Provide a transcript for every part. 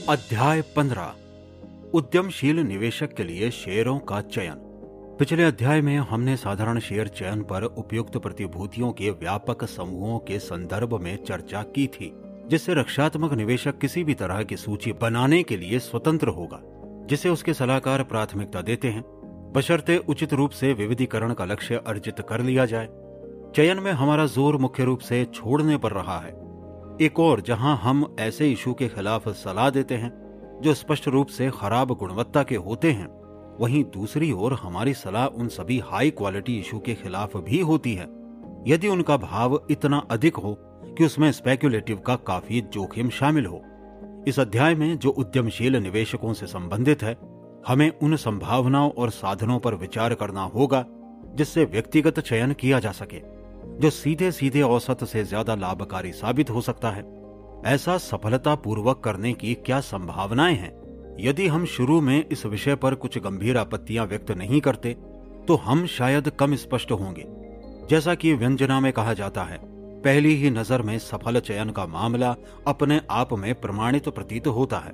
अध्याय 15 उद्यमशील निवेशक के लिए शेयरों का चयन। पिछले अध्याय में हमने साधारण शेयर चयन पर उपयुक्त प्रतिभूतियों के व्यापक समूहों के संदर्भ में चर्चा की थी, जिससे रक्षात्मक निवेशक किसी भी तरह की सूची बनाने के लिए स्वतंत्र होगा, जिसे उसके सलाहकार प्राथमिकता देते हैं, बशर्ते उचित रूप से विविधीकरण का लक्ष्य अर्जित कर लिया जाए। चयन में हमारा जोर मुख्य रूप से छोड़ने पर रहा है। एक और जहां हम ऐसे इशू के खिलाफ सलाह देते हैं जो स्पष्ट रूप से खराब गुणवत्ता के होते हैं, वहीं दूसरी ओर हमारी सलाह उन सभी हाई क्वालिटी इशू के खिलाफ भी होती है यदि उनका भाव इतना अधिक हो कि उसमें स्पेक्युलेटिव का काफी जोखिम शामिल हो। इस अध्याय में जो उद्यमशील निवेशकों से संबंधित है, हमें उन संभावनाओं और साधनों पर विचार करना होगा जिससे व्यक्तिगत चयन किया जा सके, जो सीधे सीधे औसत से ज्यादा लाभकारी साबित हो सकता है। ऐसा सफलतापूर्वक करने की क्या संभावनाएं हैं? यदि हम शुरू में इस विषय पर कुछ गंभीर आपत्तियां व्यक्त नहीं करते तो हम शायद कम स्पष्ट होंगे। जैसा कि व्यंजना में कहा जाता है, पहली ही नजर में सफल चयन का मामला अपने आप में प्रमाणित प्रतीत होता है।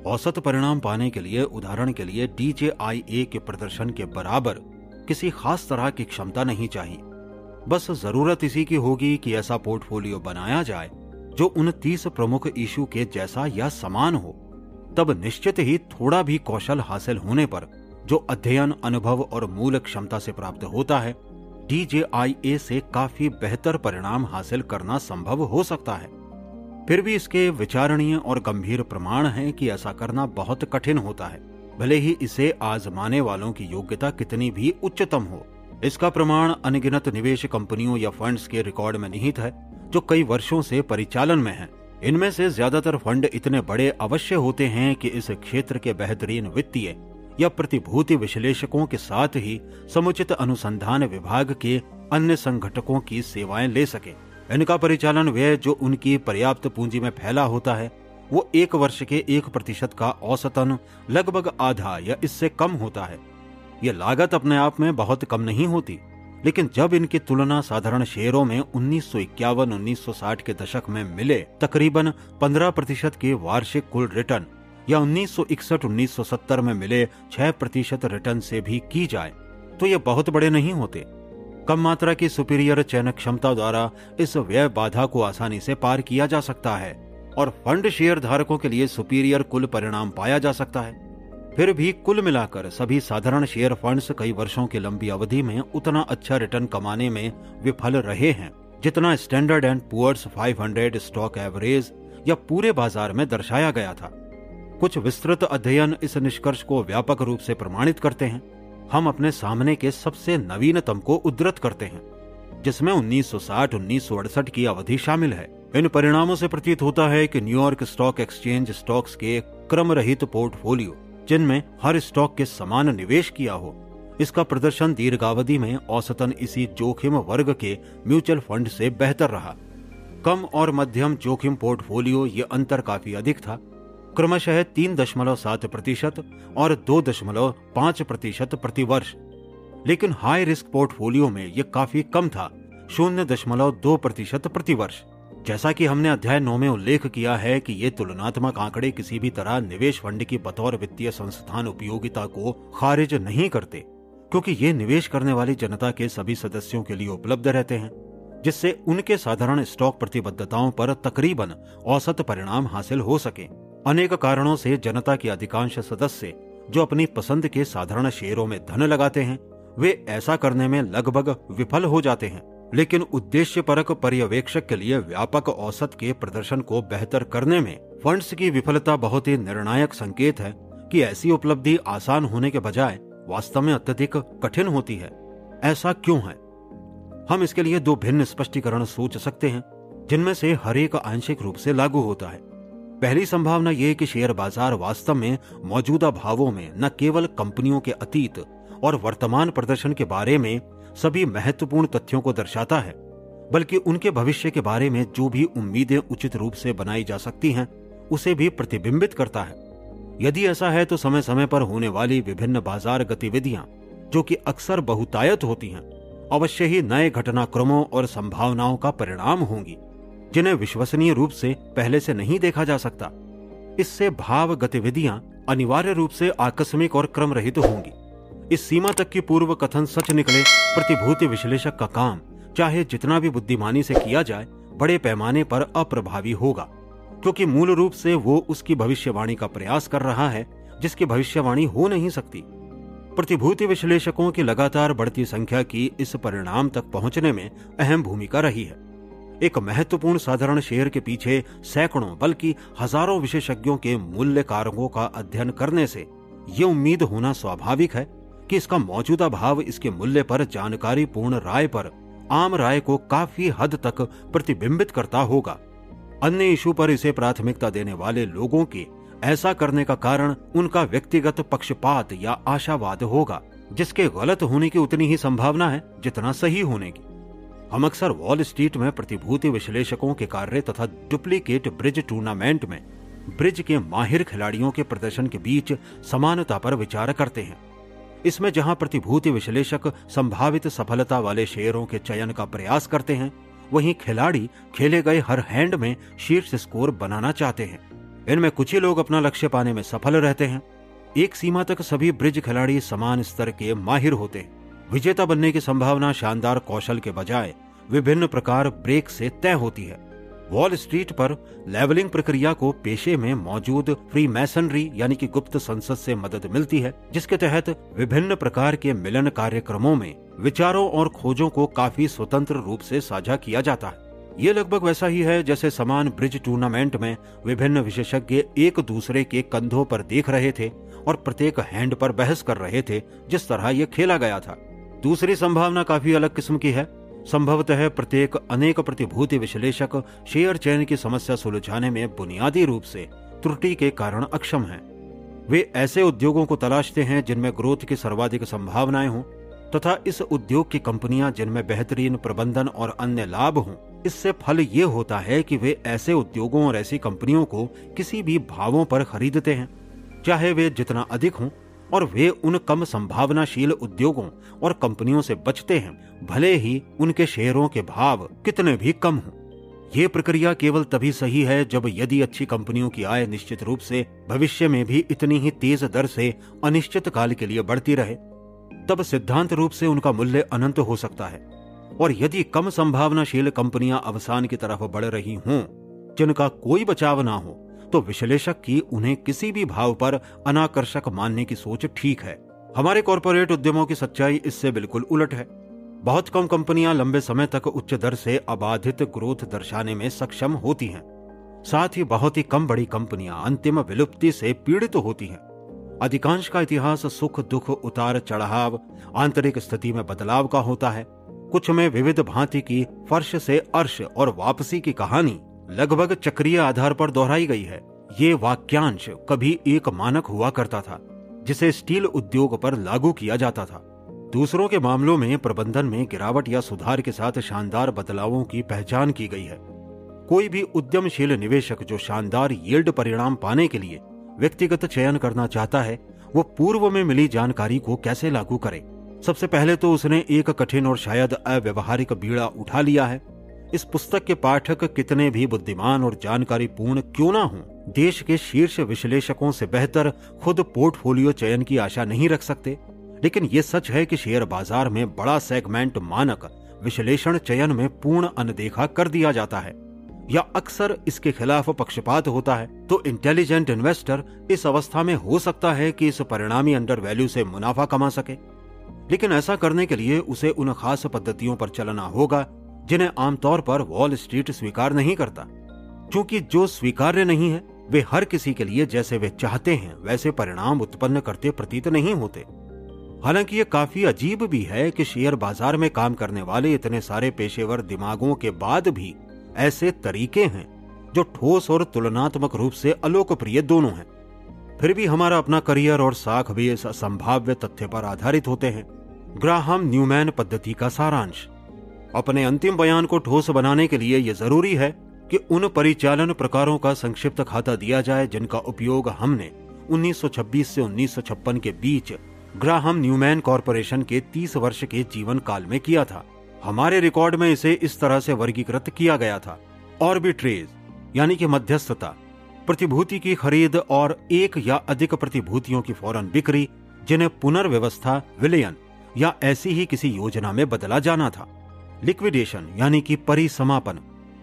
औसत परिणाम पाने के लिए, उदाहरण के लिए, DJIA के प्रदर्शन के बराबर किसी खास तरह की क्षमता नहीं चाहिए। बस जरूरत इसी की होगी कि ऐसा पोर्टफोलियो बनाया जाए जो उन 30 प्रमुख इशू के जैसा या समान हो। तब निश्चित ही थोड़ा भी कौशल हासिल होने पर, जो अध्ययन, अनुभव और मूल क्षमता से प्राप्त होता है, DJIA से काफी बेहतर परिणाम हासिल करना संभव हो सकता है। फिर भी इसके विचारणीय और गंभीर प्रमाण हैं कि ऐसा करना बहुत कठिन होता है, भले ही इसे आजमाने वालों की योग्यता कितनी भी उच्चतम हो। इसका प्रमाण अनगिनत निवेश कंपनियों या फंड्स के रिकॉर्ड में निहित है जो कई वर्षों से परिचालन में हैं। इनमें से ज्यादातर फंड इतने बड़े अवश्य होते हैं कि इस क्षेत्र के बेहतरीन वित्तीय या प्रतिभूति विश्लेषकों के साथ ही समुचित अनुसंधान विभाग के अन्य संगठकों की सेवाएं ले सके। इनका परिचालन व्यय जो उनकी पर्याप्त पूंजी में फैला होता है, वो 1 वर्ष के 1% का औसतन लगभग आधा या इससे कम होता है। यह लागत अपने आप में बहुत कम नहीं होती, लेकिन जब इनकी तुलना साधारण शेयरों में 1951-1960 के दशक में मिले तकरीबन 15% के वार्षिक कुल रिटर्न या 1961-1970 में मिले 6% रिटर्न से भी की जाए तो ये बहुत बड़े नहीं होते। कम मात्रा की सुपीरियर चयन क्षमता द्वारा इस व्यय बाधा को आसानी से पार किया जा सकता है और फंड शेयर धारकों के लिए सुपीरियर कुल परिणाम पाया जा सकता है। फिर भी कुल मिलाकर सभी साधारण शेयर फंड्स कई वर्षों की लंबी अवधि में उतना अच्छा रिटर्न कमाने में विफल रहे हैं जितना standard and poor's 500 stock average या पूरे बाजार में दर्शाया गया था। कुछ विस्तृत अध्ययन इस निष्कर्ष को व्यापक रूप से प्रमाणित करते हैं। हम अपने सामने के सबसे नवीनतम को उद्धृत करते हैं, जिसमें 1960-1968 की अवधि शामिल है। इन परिणामों से प्रतीत होता है कि न्यूयॉर्क स्टॉक एक्सचेंज स्टॉक्स के क्रम रहित पोर्टफोलियो, जिनमें हर स्टॉक के समान निवेश किया हो, इसका प्रदर्शन दीर्घावधि में औसतन इसी जोखिम वर्ग के म्यूचुअल फंड से बेहतर रहा। कम और मध्यम जोखिम पोर्टफोलियो ये अंतर काफी अधिक था, क्रमशः 3.7% और 2.5% प्रति वर्ष। लेकिन हाई रिस्क पोर्टफोलियो में यह काफी कम था, 0.2% प्रति वर्ष। जैसा कि हमने अध्याय 9 में उल्लेख किया है कि ये तुलनात्मक आंकड़े किसी भी तरह निवेश फंड की बतौर वित्तीय संस्थान उपयोगिता को खारिज नहीं करते, क्योंकि ये निवेश करने वाली जनता के सभी सदस्यों के लिए उपलब्ध रहते हैं, जिससे उनके साधारण स्टॉक प्रतिबद्धताओं पर तकरीबन औसत परिणाम हासिल हो सके। अनेक कारणों से जनता के अधिकांश सदस्य जो अपनी पसंद के साधारण शेयरों में धन लगाते हैं, वे ऐसा करने में लगभग विफल हो जाते हैं। लेकिन उद्देश्यपरक पर्यवेक्षक के लिए व्यापक औसत के प्रदर्शन को बेहतर करने में फंड्स की विफलता बहुत ही निर्णायक संकेत है कि ऐसी उपलब्धि आसान होने के बजाय वास्तव में अत्यधिक कठिन होती है। ऐसा क्यों है? हम इसके लिए 2 भिन्न स्पष्टीकरण सोच सकते हैं, जिनमें से हर एक आंशिक रूप से लागू होता है। पहली संभावना यह कि शेयर बाजार वास्तव में मौजूदा भावों में न केवल कंपनियों के अतीत और वर्तमान प्रदर्शन के बारे में सभी महत्वपूर्ण तथ्यों को दर्शाता है, बल्कि उनके भविष्य के बारे में जो भी उम्मीदें उचित रूप से बनाई जा सकती हैं, उसे भी प्रतिबिंबित करता है। यदि ऐसा है तो समय समय पर होने वाली विभिन्न बाजार गतिविधियां, जो कि अक्सर बहुतायत होती हैं, अवश्य ही नए घटनाक्रमों और संभावनाओं का परिणाम होंगी, जिन्हें विश्वसनीय रूप से पहले से नहीं देखा जा सकता। इससे भाव गतिविधियां अनिवार्य रूप से आकस्मिक और क्रम रहित होंगी। इस सीमा तक की पूर्व कथन सच निकले, प्रतिभूति विश्लेषक का काम चाहे जितना भी बुद्धिमानी से किया जाए बड़े पैमाने पर अप्रभावी होगा, क्योंकि मूल रूप से वो उसकी भविष्यवाणी का प्रयास कर रहा है जिसकी भविष्यवाणी हो नहीं सकती। प्रतिभूति विश्लेषकों की लगातार बढ़ती संख्या की इस परिणाम तक पहुंचने में अहम भूमिका रही है। एक महत्वपूर्ण साधारण शेयर के पीछे सैकड़ों बल्कि हजारों विशेषज्ञों के मूल्य कारकों का अध्ययन करने से ये उम्मीद होना स्वाभाविक है कि इसका मौजूदा भाव इसके मूल्य पर जानकारी पूर्ण राय पर आम राय को काफी हद तक प्रतिबिंबित करता होगा। अन्य इशू पर इसे प्राथमिकता देने वाले लोगों के ऐसा करने का कारण उनका व्यक्तिगत पक्षपात या आशावाद होगा, जिसके गलत होने की उतनी ही संभावना है जितना सही होने की। हम अक्सर वॉल स्ट्रीट में प्रतिभूति विश्लेषकों के कार्य तथा डुप्लीकेट ब्रिज टूर्नामेंट में ब्रिज के माहिर खिलाड़ियों के प्रदर्शन के बीच समानता पर विचार करते हैं। इसमें जहां प्रतिभूति विश्लेषक संभावित सफलता वाले शेयरों के चयन का प्रयास करते हैं, वहीं खिलाड़ी खेले गए हर हैंड में शीर्ष स्कोर बनाना चाहते हैं। इनमें कुछ ही लोग अपना लक्ष्य पाने में सफल रहते हैं। एक सीमा तक सभी ब्रिज खिलाड़ी समान स्तर के माहिर होते हैं। विजेता बनने की संभावना शानदार कौशल के बजाय विभिन्न प्रकार ब्रेक से तय होती है। वॉल स्ट्रीट पर लेवलिंग प्रक्रिया को पेशे में मौजूद फ्री मैसनरी यानी कि गुप्त संसद से मदद मिलती है, जिसके तहत विभिन्न प्रकार के मिलन कार्यक्रमों में विचारों और खोजों को काफी स्वतंत्र रूप से साझा किया जाता है। ये लगभग वैसा ही है जैसे समान ब्रिज टूर्नामेंट में विभिन्न विशेषज्ञ एक दूसरे के कंधों पर देख रहे थे और प्रत्येक हैंड पर बहस कर रहे थे जिस तरह यह खेला गया था। दूसरी संभावना काफी अलग किस्म की है। संभवतः प्रत्येक अनेक प्रतिभूति विश्लेषक शेयर चयन की समस्या सुलझाने में बुनियादी रूप से त्रुटि के कारण अक्षम हैं। वे ऐसे उद्योगों को तलाशते हैं जिनमें ग्रोथ की सर्वाधिक संभावनाएं हों तथा इस उद्योग की कंपनियां जिनमें बेहतरीन प्रबंधन और अन्य लाभ हों। इससे फल ये होता है कि वे ऐसे उद्योगों और ऐसी कंपनियों को किसी भी भावों पर खरीदते हैं, चाहे वे जितना अधिक हों, और वे उन कम संभावनाशील उद्योगों और कंपनियों से बचते हैं भले ही उनके शेयरों के भाव कितने भी कम हों। ये प्रक्रिया केवल तभी सही है जब यदि अच्छी कंपनियों की आय निश्चित रूप से भविष्य में भी इतनी ही तेज दर से अनिश्चित काल के लिए बढ़ती रहे, तब सिद्धांत रूप से उनका मूल्य अनंत हो सकता है। और यदि कम संभावनाशील कंपनियां अवसान की तरफ बढ़ रही हों जिनका कोई बचाव ना हो, तो विश्लेषक की उन्हें किसी भी भाव पर अनाकर्षक मानने की सोच ठीक है। हमारे कॉर्पोरेट उद्यमों की सच्चाई इससे बिल्कुल उलट है। बहुत कम कंपनियां लंबे समय तक उच्च दर से अबाधित ग्रोथ दर्शाने में सक्षम होती हैं। साथ ही बहुत ही कम बड़ी कंपनियां अंतिम विलुप्ति से पीड़ित होती हैं। अधिकांश का इतिहास सुख दुख उतार चढ़ाव आंतरिक स्थिति में बदलाव का होता है। कुछ में विविध भांति की फर्श से अर्श और वापसी की कहानी लगभग चक्रीय आधार पर दोहराई गई है। ये वाक्यांश कभी एक मानक हुआ करता था जिसे स्टील उद्योग पर लागू किया जाता था। दूसरों के मामलों में प्रबंधन में गिरावट या सुधार के साथ शानदार बदलावों की पहचान की गई है। कोई भी उद्यमशील निवेशक जो शानदार यील्ड परिणाम पाने के लिए व्यक्तिगत चयन करना चाहता है, वो पूर्व में मिली जानकारी को कैसे लागू करे। सबसे पहले तो उसने एक कठिन और शायद अव्यवहारिक बीड़ा उठा लिया है। इस पुस्तक के पाठक कितने भी बुद्धिमान और जानकारी पूर्ण क्यों ना हों, देश के शीर्ष विश्लेषकों से बेहतर खुद पोर्टफोलियो चयन की आशा नहीं रख सकते। लेकिन यह सच है कि शेयर बाजार में बड़ा सेगमेंट मानक विश्लेषण चयन में पूर्ण अनदेखा कर दिया जाता है या अक्सर इसके खिलाफ पक्षपात होता है। तो इंटेलिजेंट इन्वेस्टर इस अवस्था में हो सकता है कि इस परिणामी अंडर वैल्यू से मुनाफा कमा सके, लेकिन ऐसा करने के लिए उसे उन खास पद्धतियों पर चलना होगा जिन्हें आमतौर पर वॉल स्ट्रीट स्वीकार नहीं करता, क्योंकि जो स्वीकार्य नहीं है वे हर किसी के लिए जैसे वे चाहते हैं वैसे परिणाम उत्पन्न करते प्रतीत नहीं होते। हालांकि ये काफी अजीब भी है कि शेयर बाजार में काम करने वाले इतने सारे पेशेवर दिमागों के बाद भी ऐसे तरीके हैं जो ठोस और तुलनात्मक रूप से अलोकप्रिय दोनों हैं। फिर भी हमारा अपना करियर और साख भी इस संभाव्य तथ्य पर आधारित होते हैं। ग्राहम न्यूमैन पद्धति का सारांश। अपने अंतिम बयान को ठोस बनाने के लिए यह जरूरी है कि उन परिचालन प्रकारों का संक्षिप्त खाता दिया जाए जिनका उपयोग हमने 1926 से 1956 के बीच ग्राहम न्यूमैन कॉरपोरेशन के 30 वर्ष के जीवन काल में किया था। हमारे रिकॉर्ड में इसे इस तरह से वर्गीकृत किया गया था: आर्बिट्रेज यानी कि मध्यस्थता, प्रतिभूति की खरीद और एक या अधिक प्रतिभूतियों की फौरन बिक्री, जिन्हें पुनर्व्यवस्था, विलयन या ऐसी ही किसी योजना में बदला जाना था। लिक्विडेशन यानी कि परिसमापन,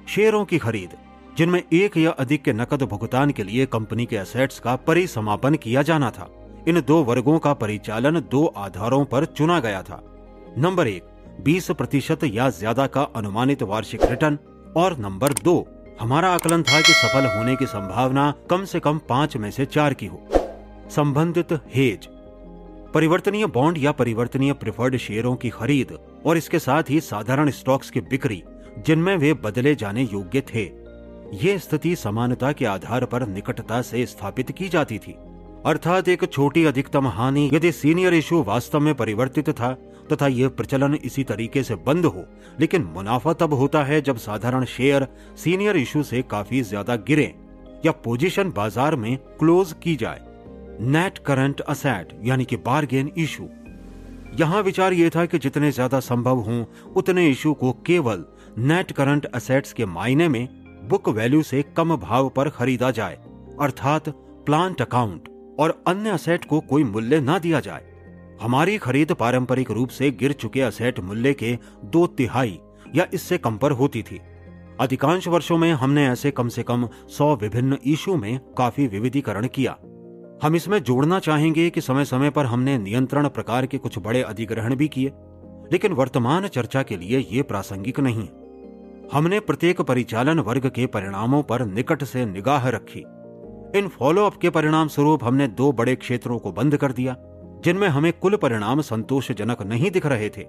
शेयरों की खरीद जिनमें एक या अधिक के नकद भुगतान के लिए कंपनी के एसेट्स का परिसमापन किया जाना था। इन दो वर्गों का परिचालन दो आधारों पर चुना गया था। नंबर 1, 20% या ज्यादा का अनुमानित वार्षिक रिटर्न, और नंबर 2, हमारा आकलन था कि सफल होने की संभावना कम से कम 5 में से 4 की हो। संबंधित हेज, परिवर्तनीय बॉन्ड या परिवर्तनीय प्रेफर्ड शेयरों की खरीद और इसके साथ ही साधारण स्टॉक्स की बिक्री जिनमें वे बदले जाने योग्य थे। ये स्थिति समानता के आधार पर निकटता से स्थापित की जाती थी, अर्थात एक छोटी अधिकतम हानि यदि सीनियर इशू वास्तव में परिवर्तित था तथा यह प्रचलन इसी तरीके से बंद हो, लेकिन मुनाफा तब होता है जब साधारण शेयर सीनियर इशू से काफी ज्यादा गिरे या पोजीशन बाजार में क्लोज की जाए। नेट करंट असेट यानी कि बार्गेन इशू, यहां विचार यह था कि जितने ज्यादा संभव हों उतने इशू को केवल नेट करंट असेट्स के मायने में बुक वैल्यू से कम भाव पर खरीदा जाए, अर्थात प्लांट अकाउंट और अन्य असेट को कोई मूल्य न दिया जाए। हमारी खरीद पारंपरिक रूप से गिर चुके असेट मूल्य के 2/3 या इससे कम पर होती थी। अधिकांश वर्षों में हमने ऐसे कम से कम 100 विभिन्न इशू में काफी विविधीकरण किया। हम इसमें जोड़ना चाहेंगे कि समय समय पर हमने नियंत्रण प्रकार के कुछ बड़े अधिग्रहण भी किए, लेकिन वर्तमान चर्चा के लिए ये प्रासंगिक नहीं है। हमने प्रत्येक परिचालन वर्ग के परिणामों पर निकट से निगाह रखी। इन फॉलोअप के परिणाम स्वरूप हमने 2 बड़े क्षेत्रों को बंद कर दिया जिनमें हमें कुल परिणाम संतोषजनक नहीं दिख रहे थे।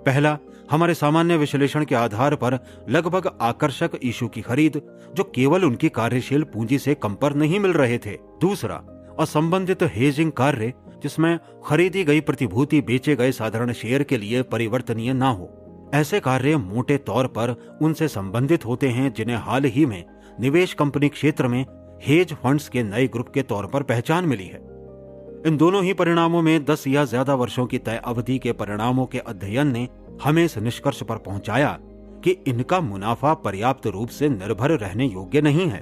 पहला, हमारे सामान्य विश्लेषण के आधार पर लगभग आकर्षक इशू की खरीद जो केवल उनकी कार्यशील पूंजी से कम पर नहीं मिल रहे थे। दूसरा, असंबंधित हेजिंग कार्य जिसमें खरीदी गई प्रतिभूति बेचे गए साधारण शेयर के लिए परिवर्तनीय ना हो। ऐसे कार्य मोटे तौर पर उनसे संबंधित होते हैं जिन्हें हाल ही में निवेश कंपनी क्षेत्र में हेज फंड्स के नए ग्रुप के तौर पर पहचान मिली है। इन दोनों ही परिणामों में 10 या ज्यादा वर्षों की तय अवधि के परिणामों के अध्ययन ने हमें इस निष्कर्ष पर पहुंचाया कि इनका मुनाफा पर्याप्त रूप से निर्भर रहने योग्य नहीं है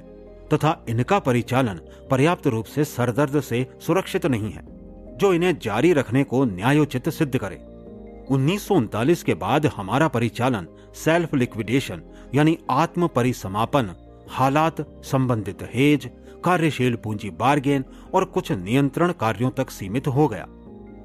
तथा इनका परिचालन पर्याप्त रूप से सरदर्द से सुरक्षित नहीं है जो इन्हें जारी रखने को न्यायोचित सिद्ध करे। 1939 के बाद हमारा परिचालन सेल्फ लिक्विडेशन यानी आत्म परिसमापन, हालात संबंधित हेज, कार्यशील पूंजी बार्गेन और कुछ नियंत्रण कार्यों तक सीमित हो गया।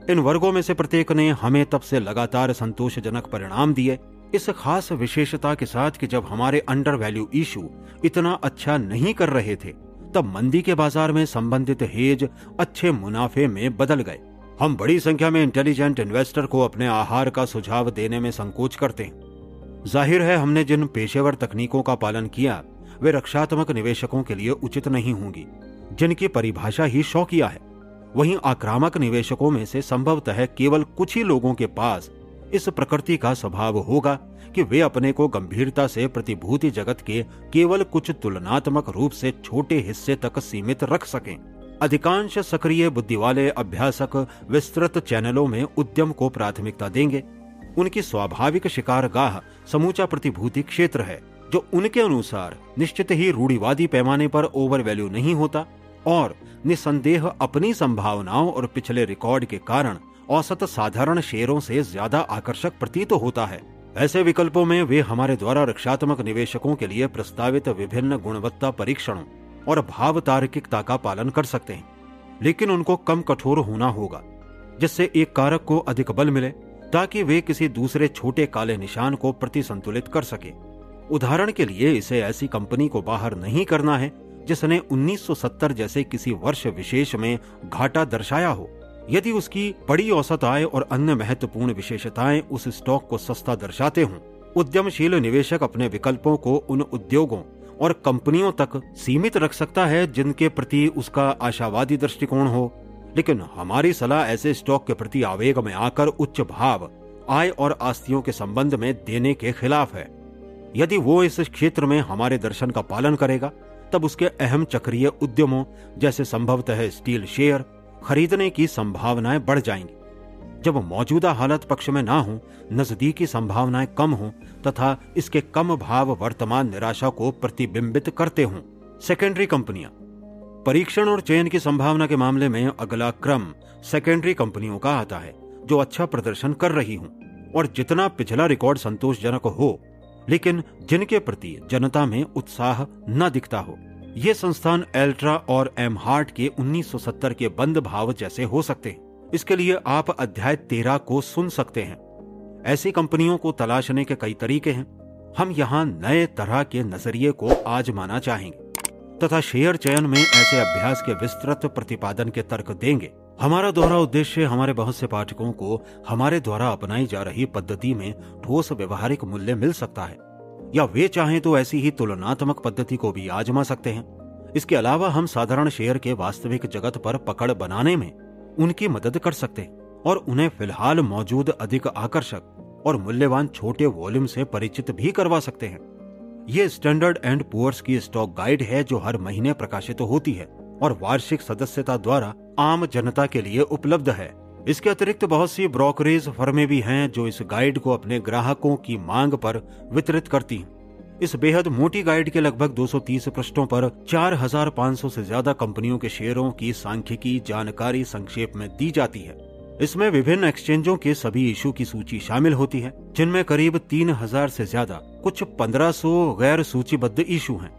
इन वर्गों में से प्रत्येक ने हमें तब से लगातार संतोषजनक परिणाम दिए, इस खास विशेषता के साथ कि जब हमारे अंडर वैल्यू इशू इतना अच्छा नहीं कर रहे थे तब मंदी के बाजार में संबंधित हेज अच्छे मुनाफे में बदल गए। हम बड़ी संख्या में इंटेलिजेंट इन्वेस्टर को अपने आहार का सुझाव देने में संकोच करते हैं। जाहिर है हमने जिन पेशेवर तकनीकों का पालन किया वे रक्षात्मक निवेशकों के लिए उचित नहीं होंगी जिनकी परिभाषा ही शौकिया है। वहीं आक्रामक निवेशकों में से संभवतः केवल कुछ ही लोगों के पास इस प्रकृति का स्वभाव होगा कि वे अपने को गंभीरता से प्रतिभूति जगत के केवल कुछ तुलनात्मक रूप से छोटे हिस्से तक सीमित रख सकें। अधिकांश सक्रिय बुद्धि वाले अभ्यासक विस्तृत चैनलों में उद्यम को प्राथमिकता देंगे। उनकी स्वाभाविक शिकारगाह समूचा प्रतिभूति क्षेत्र है जो उनके अनुसार निश्चित ही रूढ़िवादी पैमाने पर ओवर वैल्यू नहीं होता और निसंदेह अपनी संभावनाओं और पिछले रिकॉर्ड के कारण औसत साधारण शेयरों से ज्यादा आकर्षक प्रतीत होता है। ऐसे विकल्पों में वे हमारे द्वारा रक्षात्मक निवेशकों के लिए प्रस्तावित विभिन्न गुणवत्ता परीक्षणों और भाव तार्किकता का पालन कर सकते हैं, लेकिन उनको कम कठोर होना होगा जिससे एक कारक को अधिक बल मिले ताकि वे किसी दूसरे छोटे काले निशान को प्रतिसंतुलित कर सके। उदाहरण के लिए इसे ऐसी कंपनी को बाहर नहीं करना है जिसने 1970 जैसे किसी वर्ष विशेष में घाटा दर्शाया हो। यदि उसकी बड़ी औसत आय और अन्य महत्वपूर्ण विशेषताएं उस स्टॉक को सस्ता दर्शाते हों, उद्यमशील निवेशक अपने विकल्पों को उन उद्योगों और कंपनियों तक सीमित रख सकता है जिनके प्रति उसका आशावादी दृष्टिकोण हो, लेकिन हमारी सलाह ऐसे स्टॉक के प्रति आवेग में आकर उच्च भाव आय और आस्तियों के संबंध में देने के खिलाफ है। यदि वो इस क्षेत्र में हमारे दर्शन का पालन करेगा तब उसके अहम चक्रीय उद्यमों जैसे संभवतः स्टील शेयर खरीदने की संभावनाएं बढ़ जाएंगी। जब मौजूदा हालत पक्ष में ना हो, नजदीकी संभावनाएं कम हो तथा इसके कम भाव वर्तमान निराशा को प्रतिबिंबित करते हों। सेकेंडरी कंपनियां परीक्षण और चयन की संभावना के मामले में अगला क्रम सेकेंडरी कंपनियों का आता है जो अच्छा प्रदर्शन कर रही हों और जितना पिछला रिकॉर्ड संतोषजनक हो, लेकिन जिनके प्रति जनता में उत्साह न दिखता हो। ये संस्थान एल्ट्रा और एम हार्ट के 1970 के बंद भाव जैसे हो सकते हैं। इसके लिए आप अध्याय 13 को सुन सकते हैं। ऐसी कंपनियों को तलाशने के कई तरीके हैं। हम यहाँ नए तरह के नजरिए को आजमाना चाहेंगे तथा शेयर चयन में ऐसे अभ्यास के विस्तृत प्रतिपादन के तर्क देंगे। हमारा दोहरा उद्देश्य हमारे बहुत से पाठकों को हमारे द्वारा अपनाई जा रही पद्धति में ठोस व्यवहारिक मूल्य मिल सकता है, या वे चाहें तो ऐसी ही तुलनात्मक पद्धति को भी आजमा सकते हैं। इसके अलावा हम साधारण शेयर के वास्तविक जगत पर पकड़ बनाने में उनकी मदद कर सकते हैं और उन्हें फिलहाल मौजूद अधिक आकर्षक और मूल्यवान छोटे वॉल्यूम से परिचित भी करवा सकते हैं। ये स्टैंडर्ड एंड पुअर्स की स्टॉक गाइड है जो हर महीने प्रकाशित होती है और वार्षिक सदस्यता द्वारा आम जनता के लिए उपलब्ध है। इसके अतिरिक्त बहुत सी ब्रोकरेज फर्में भी हैं जो इस गाइड को अपने ग्राहकों की मांग पर वितरित करती हैं। इस बेहद मोटी गाइड के लगभग 230 पृष्ठों पर 4500 से ज्यादा कंपनियों के शेयरों की सांख्यिकी जानकारी संक्षेप में दी जाती है। इसमें विभिन्न एक्सचेंजों के सभी इशू की सूची शामिल होती है, जिनमें करीब 3000 से ज्यादा, कुछ 1500 गैर सूचीबद्ध इशू हैं।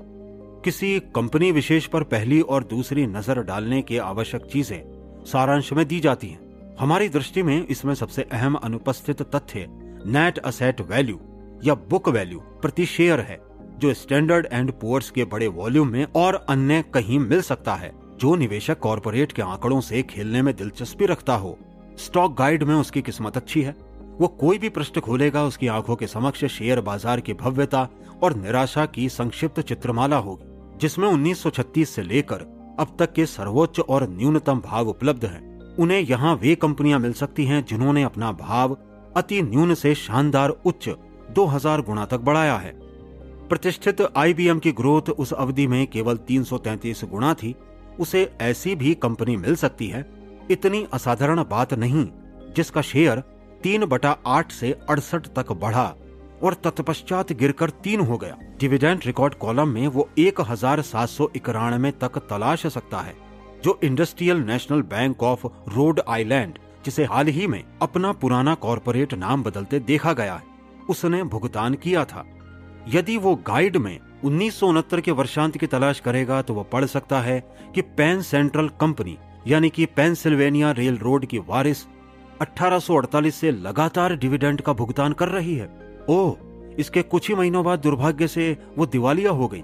किसी कंपनी विशेष पर पहली और दूसरी नजर डालने के आवश्यक चीजें सारांश में दी जाती हैं। हमारी दृष्टि में इसमें सबसे अहम अनुपस्थित तथ्य नेट असेट वैल्यू या बुक वैल्यू प्रति शेयर है, जो स्टैंडर्ड एंड पुअर्स के बड़े वॉल्यूम में और अन्य कहीं मिल सकता है। जो निवेशक कॉर्पोरेट के आंकड़ों से खेलने में दिलचस्पी रखता हो, स्टॉक गाइड में उसकी किस्मत अच्छी है। वो कोई भी पृष्ठ खोलेगा, उसकी आंखों के समक्ष शेयर बाजार की भव्यता और निराशा की संक्षिप्त चित्रमाला होगी, जिसमें 1936 से लेकर अब तक के सर्वोच्च और न्यूनतम भाव उपलब्ध हैं। उन्हें यहाँ वे कंपनियां मिल सकती हैं जिन्होंने अपना भाव अति न्यून से शानदार उच्च 2000 गुना तक बढ़ाया है। प्रतिष्ठित IBM की ग्रोथ उस अवधि में केवल 333 गुना थी। उसे ऐसी भी कंपनी मिल सकती है, इतनी असाधारण बात नहीं, जिसका शेयर 3/8 से 68 तक बढ़ा और तत्पश्चात गिरकर 3 हो गया। डिविडेंड रिकॉर्ड कॉलम में वो 1791 तक तलाश सकता है, जो industrial national bank of Rhode Island, जिसे हाल ही में अपना पुराना कॉर्पोरेट नाम बदलते देखा गया है, उसने भुगतान किया था। यदि वो गाइड में 1969 के वर्षांत की तलाश करेगा तो वो पढ़ सकता है कि पेन सेंट्रल कंपनी यानी कि पेंसिल्वेनिया रेल रोड की वारिस 1848 से लगातार डिविडेंड का भुगतान कर रही है। ओह, इसके कुछ ही महीनों बाद दुर्भाग्य से वो दिवालिया हो गई।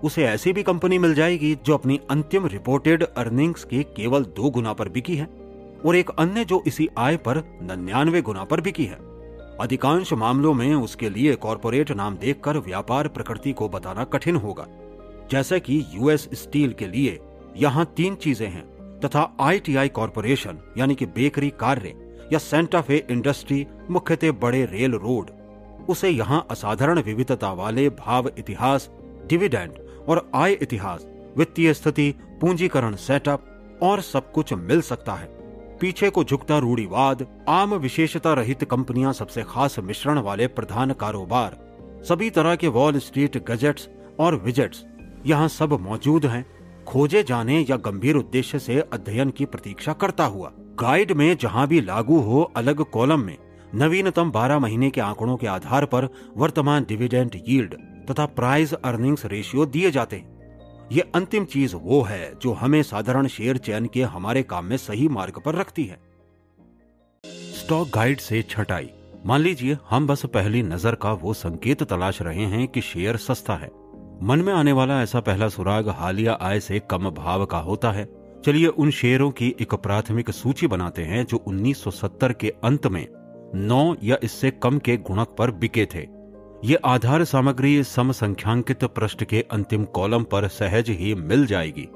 उसे ऐसी भी कंपनी मिल जाएगी जो अपनी अंतिम रिपोर्टेड अर्निंग्स के केवल 2 गुना पर बिकी है और एक अन्य जो इसी आय पर 99 गुना पर बिकी है। अधिकांश मामलों में उसके लिए कॉर्पोरेट नाम देखकर व्यापार प्रकृति को बताना कठिन होगा, जैसे कि US स्टील के लिए यहाँ 3 चीजें हैं तथा ITI कॉर्पोरेशन यानी कि बेकरी कार्य या सेंटा फे इंडस्ट्री मुख्यतः बड़े रेल रोड। उसे यहाँ असाधारण विविधता वाले भाव इतिहास, डिविडेंड और आय इतिहास, वित्तीय स्थिति, पूंजीकरण सेटअप और सब कुछ मिल सकता है। पीछे को झुकता रूढ़िवाद, आम विशेषता रहित कंपनियां, सबसे खास मिश्रण वाले प्रधान कारोबार, सभी तरह के वॉल स्ट्रीट गजेट्स और विजेट्स यहाँ सब मौजूद हैं, खोजे जाने या गंभीर उद्देश्य से अध्ययन की प्रतीक्षा करता हुआ। गाइड में जहां भी लागू हो, अलग कॉलम में नवीनतम 12 महीने के आंकड़ों के आधार पर वर्तमान डिविडेंड यील्ड तथा प्राइस अर्निंग्स रेशियो दिए जाते हैं। ये अंतिम चीज वो है जो हमें साधारण शेयर चयन के हमारे काम में सही मार्ग पर रखती है। स्टॉक गाइड से छटाई। मान लीजिए हम बस पहली नजर का वो संकेत तलाश रहे हैं कि शेयर सस्ता है। मन में आने वाला ऐसा पहला सुराग हालिया आय से कम भाव का होता है। चलिए उन शेयरों की एक प्राथमिक सूची बनाते हैं जो 1970 के अंत में 9 या इससे कम के गुणक पर बिके थे। ये आधार सामग्री समसंख्यांकित पृष्ठ के अंतिम कॉलम पर सहज ही मिल जाएगी।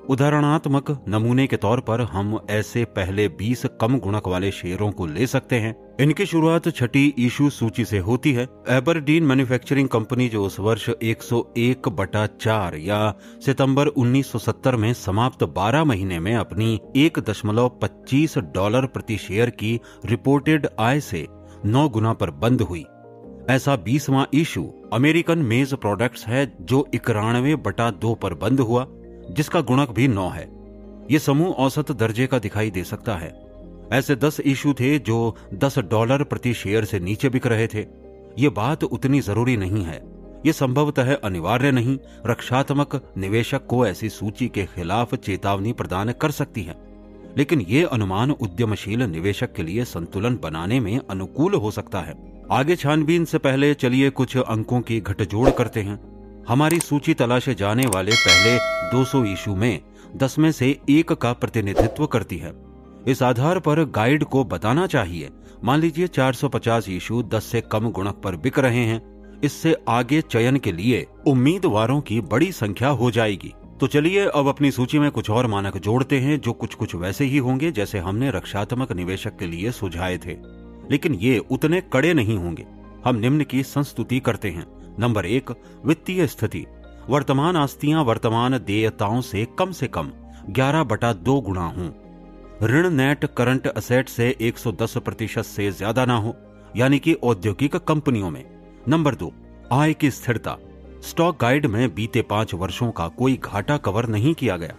उदाहरणात्मक नमूने के तौर पर हम ऐसे पहले 20 कम गुणक वाले शेयरों को ले सकते हैं। इनकी शुरुआत छठी इशू सूची से होती है। एबरडीन मैन्युफैक्चरिंग कंपनी, जो उस वर्ष 101/4 या सितंबर 1970 में समाप्त 12 महीने में अपनी $1.25 प्रति शेयर की रिपोर्टेड आय से 9 गुना पर बंद हुई। ऐसा 20वां इशू अमेरिकन मेज प्रोडक्ट्स है जो 91/2 पर बंद हुआ, जिसका गुणक भी 9 है। ये समूह औसत दर्जे का दिखाई दे सकता है। ऐसे 10 इशू थे जो $10 प्रति शेयर से नीचे बिक रहे थे। ये बात उतनी जरूरी नहीं है। ये संभवतः अनिवार्य नहीं, रक्षात्मक निवेशक को ऐसी सूची के खिलाफ चेतावनी प्रदान कर सकती है, लेकिन ये अनुमान उद्यमशील निवेशक के लिए संतुलन बनाने में अनुकूल हो सकता है। आगे छानबीन से पहले चलिए कुछ अंकों की घटजोड़ करते हैं। हमारी सूची तलाशे जाने वाले पहले 200 इशू में 10 में से 1 का प्रतिनिधित्व करती है। इस आधार पर गाइड को बताना चाहिए, मान लीजिए 450 इशू 10 से कम गुणक पर बिक रहे हैं। इससे आगे चयन के लिए उम्मीदवारों की बड़ी संख्या हो जाएगी। तो चलिए अब अपनी सूची में कुछ और मानक जोड़ते हैं जो कुछ वैसे ही होंगे जैसे हमने रक्षात्मक निवेशक के लिए सुझाए थे, लेकिन ये उतने कड़े नहीं होंगे। हम निम्न की संस्तुति करते हैं। नंबर 1, वित्तीय स्थिति। वर्तमान आस्तियां वर्तमान देयताओं से कम 11/2 गुना हों। ऋण नेट करंट असेट से 110% से ज्यादा ना हो, यानी कि औद्योगिक कंपनियों में। नंबर 2, आय की स्थिरता। स्टॉक गाइड में बीते 5 वर्षों का कोई घाटा कवर नहीं किया गया।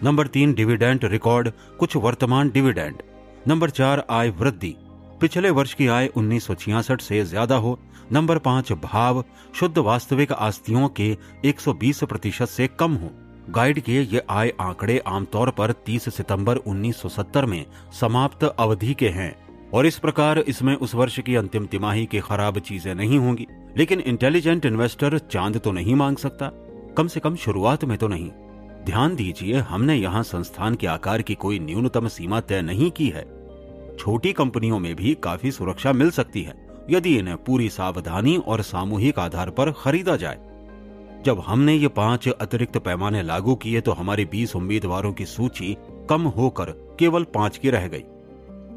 नंबर 3, डिविडेंड रिकॉर्ड, कुछ वर्तमान डिविडेंड। नंबर 4, आय वृद्धि, पिछले वर्ष की आय 1966 से ज्यादा हो। नंबर 5, भाव, शुद्ध वास्तविक आस्तियों के 120% से कम हो। गाइड के ये आय आंकड़े आमतौर पर 30 सितंबर 1970 में समाप्त अवधि के हैं और इस प्रकार इसमें उस वर्ष की अंतिम तिमाही की खराब चीजें नहीं होंगी। लेकिन इंटेलिजेंट इन्वेस्टर चांद तो नहीं मांग सकता, कम से कम शुरुआत में तो नहीं। ध्यान दीजिए, हमने यहाँ संस्थान के आकार की कोई न्यूनतम सीमा तय नहीं की है। छोटी कंपनियों में भी काफी सुरक्षा मिल सकती है यदि इन्हें पूरी सावधानी और सामूहिक आधार पर खरीदा जाए। जब हमने ये 5 अतिरिक्त पैमाने लागू किए तो हमारी 20 उम्मीदवारों की सूची कम होकर केवल 5 की रह गई।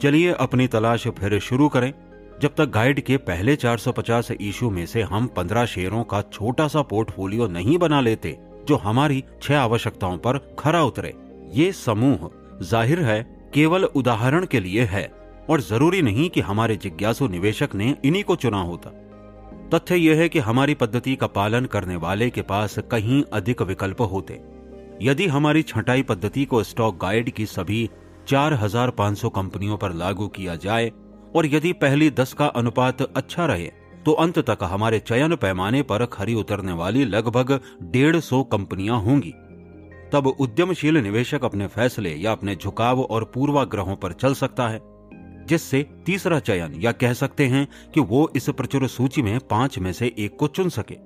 चलिए अपनी तलाश फिर शुरू करें। जब तक गाइड के पहले 450 इशू में से हम 15 शेयरों का छोटा सा पोर्टफोलियो नहीं बना लेते जो हमारी 6 आवश्यकताओं पर खरा उतरे। ये समूह जाहिर है केवल उदाहरण के लिए है और जरूरी नहीं कि हमारे जिज्ञासु निवेशक ने इन्हीं को चुना होता। तथ्य यह है कि हमारी पद्धति का पालन करने वाले के पास कहीं अधिक विकल्प होते। यदि हमारी छंटाई पद्धति को स्टॉक गाइड की सभी 4500 कंपनियों पर लागू किया जाए और यदि पहली 10 का अनुपात अच्छा रहे तो अंत तक हमारे चयन पैमाने पर खरी उतरने वाली लगभग 150 कंपनियां होंगी। तब उद्यमशील निवेशक अपने फैसले या अपने झुकाव और पूर्वाग्रहों पर चल सकता है, जिससे तीसरा चयन या कह सकते हैं कि वो इस प्रचुर सूची में 5 में से 1 को चुन सके।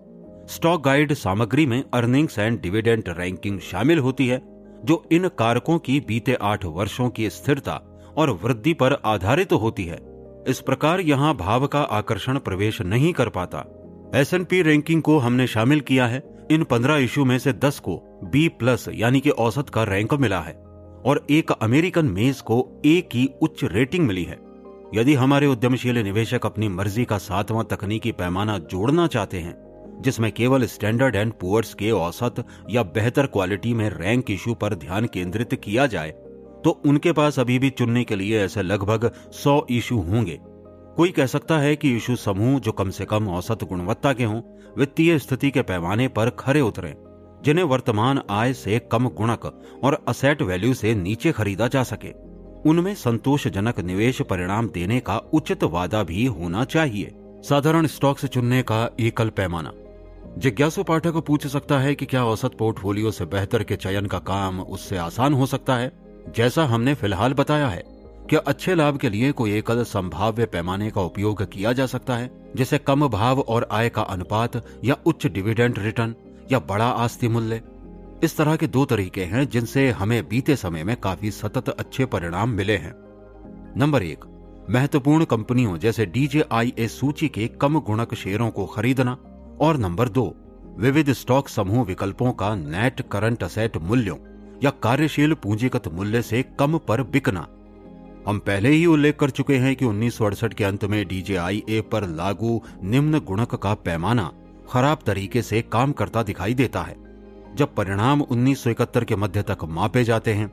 स्टॉक गाइड सामग्री में अर्निंग्स एंड डिविडेंड रैंकिंग शामिल होती है जो इन कारकों की बीते 8 वर्षों की स्थिरता और वृद्धि पर आधारित होती है। इस प्रकार यहाँ भाव का आकर्षण प्रवेश नहीं कर पाता। S&P रैंकिंग को हमने शामिल किया है। इन 15 इशू में से 10 को B+ यानी कि औसत का रैंक मिला है और एक अमेरिकन मेज को A की उच्च रेटिंग मिली है। यदि हमारे उद्यमशील निवेशक अपनी मर्जी का 7वां तकनीकी पैमाना जोड़ना चाहते हैं जिसमें केवल स्टैंडर्ड एंड पुअर्स के औसत या बेहतर क्वालिटी में रैंक इशू पर ध्यान केंद्रित किया जाए तो उनके पास अभी भी चुनने के लिए ऐसे लगभग 100 इशू होंगे। कोई कह सकता है कि इशू समूह जो कम से कम औसत गुणवत्ता के हों, वित्तीय स्थिति के पैमाने पर खरे उतरें, जिन्हें वर्तमान आय से कम गुणक और असेट वैल्यू से नीचे खरीदा जा सके, उनमें संतोषजनक निवेश परिणाम देने का उचित वादा भी होना चाहिए। साधारण स्टॉक से चुनने का एकल पैमाना। जिज्ञासु पाठक पूछ सकता है कि क्या औसत पोर्टफोलियो से बेहतर के चयन का काम उससे आसान हो सकता है? जैसा हमने फिलहाल बताया है, क्या अच्छे लाभ के लिए कोई एकल संभाव्य पैमाने का उपयोग किया जा सकता है, जैसे कम भाव और आय का अनुपात या उच्च डिविडेंड रिटर्न या बड़ा आस्ति मूल्य? इस तरह के 2 तरीके हैं जिनसे हमें बीते समय में काफी सतत अच्छे परिणाम मिले हैं। नंबर 1, महत्वपूर्ण कंपनियों जैसे DJIA सूची के कम गुणक शेयरों को खरीदना और नंबर 2, विविध स्टॉक समूह विकल्पों का नेट करंट असेट मूल्यों या कार्यशील पूंजीगत मूल्य से कम पर बिकना। हम पहले ही उल्लेख कर चुके हैं कि 1968 के अंत में DJIA पर लागू निम्न गुणक का पैमाना खराब तरीके से काम करता दिखाई देता है। जब परिणाम 1971 के मध्य तक मापे जाते हैं,